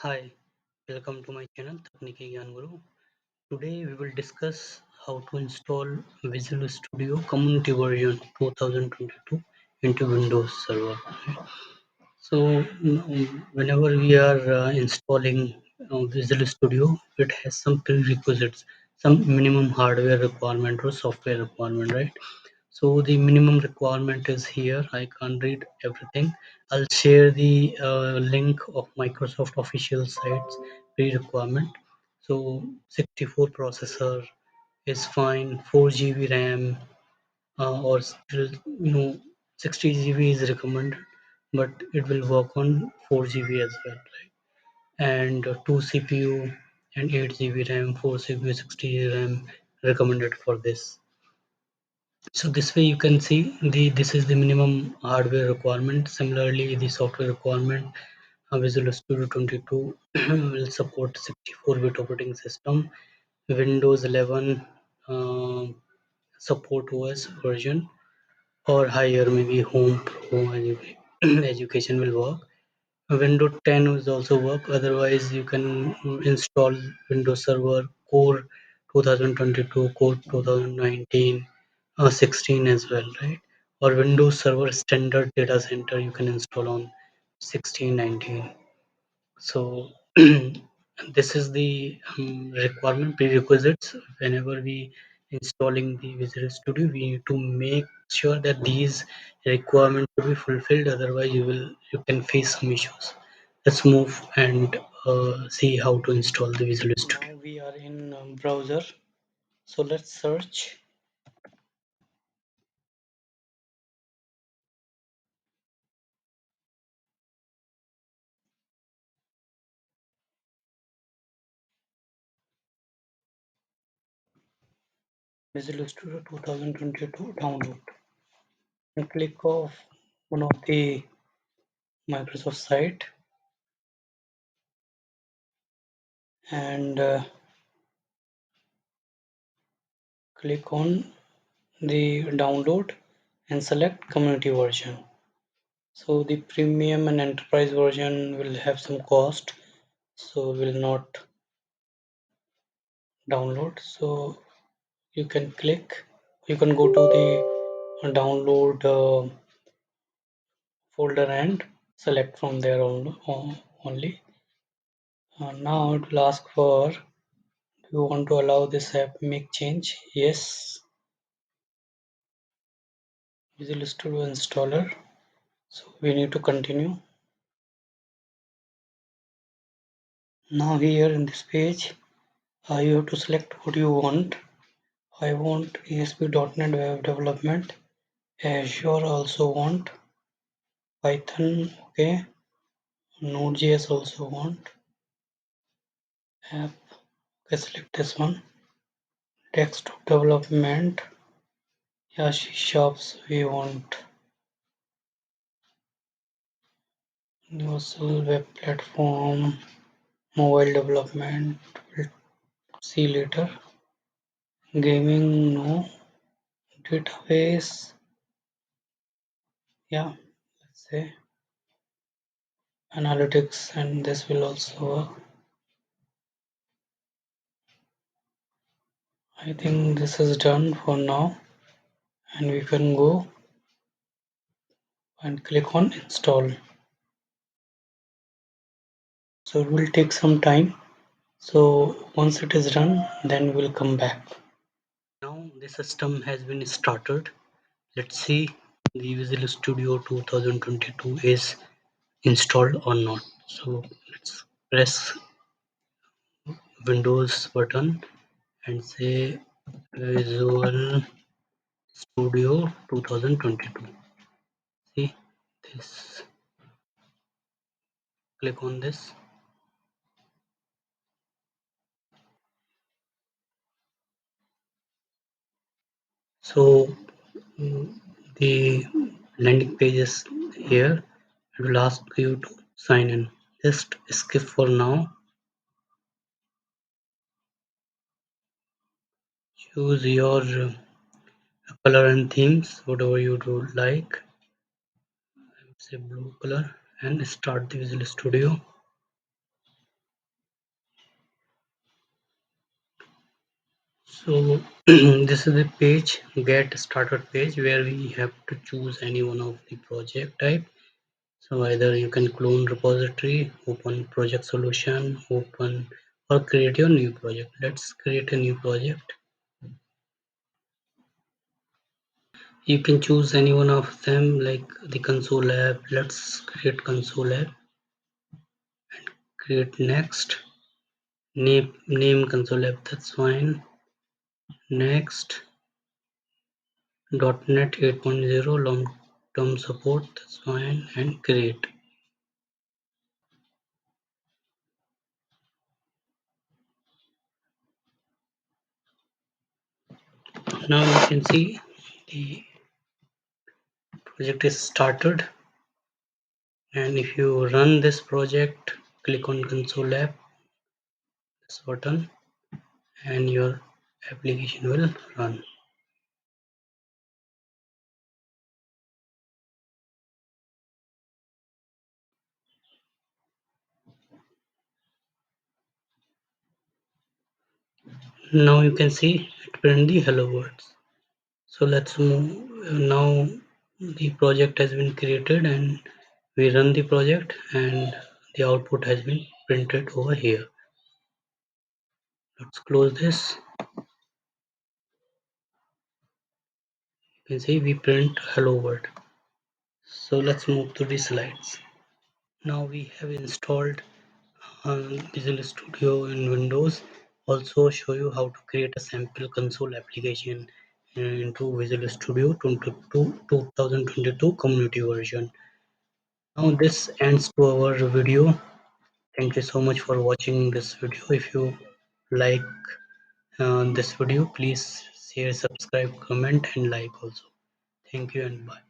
Hi, welcome to my channel Takniki Gyan Guru. Today we will discuss how to install Visual Studio Community version 2022 into Windows Server. Whenever we are installing Visual Studio, it has some prerequisites, some minimum hardware requirement or software requirement, right? So the minimum requirement is here. I can't read everything. I'll share the link of Microsoft official sites pre-requirement. So 64 processor is fine, 4 GB RAM, or still 60 GB is recommended, but it will work on 4 GB as well, right? And two CPU and 8 GB RAM, 4 CPU, 60 RAM recommended for this. So this way you can see this is the minimum hardware requirement. Similarly, the software requirement, Visual Studio 22 will support 64-bit operating system, Windows 11 uh, support OS version, or higher, maybe Home Pro education will work. Windows 10 will also work. Otherwise, you can install Windows Server Core 2022, Core 2019, 16 as well, right? Or Windows Server Standard Data Center you can install on 16, 19. So this is the requirement prerequisites. Whenever we installing the Visual Studio, we need to make sure that these requirements will be fulfilled. Otherwise, you can face some issues. Let's move and see how to install the Visual Studio. Now we are in browser, so let's search Visual Studio 2022 download and click off one of the Microsoft site and click on the download and select community version. So the premium and enterprise version will have some cost, so will not download. So you can go to the download folder and select from there only. Now it will ask for, do you want to allow this app make change? Yes. Visual Studio installer. So we need to continue. Now here in this page, you have to select what you want. I want ASP.NET Web Development. Azure also want. Python, okay. Node.js also want. App, okay, select this one. Desktop development. Yeah, C sharps we want. Universal web platform. Mobile development. We'll see later. Gaming, no. Database, yeah, let's say analytics, and this will also work. I think this is done for now, and we can go and click on install. So it will take some time. So once it is done, then we'll come back. Now the system has been started. Let's see the Visual Studio 2022 is installed or not. So let's press Windows button and say Visual Studio 2022. See this, click on this. So the landing page is here. It will ask you to sign in. Just skip for now. Choose your color and themes, whatever you do like. Say blue color and start the Visual Studio. So this is the page, get started page, where we have to choose any one of the project type. So either you can clone repository, open project solution, open or create your new project. Let's create a new project. You can choose any one of them like the console app. Let's create console app. Create next. Name console app. That's fine. Next. .NET 8.0 long term support. That's fine. And create. Now you can see the project is started, and if you run this project, click on console app, this button, and your application will run. Now you can see it print the hello words. So let's move. Now the project has been created and we run the project, and the output has been printed over here. Let's close this. You can see we print hello world. So let's move to the slides. Now we have installed Visual Studio in Windows. Also show you how to create a sample console application into Visual Studio 2022 community version. Now this ends to our video. Thank you so much for watching this video. If you like this video, please share, subscribe, comment and like also. Thank you and bye.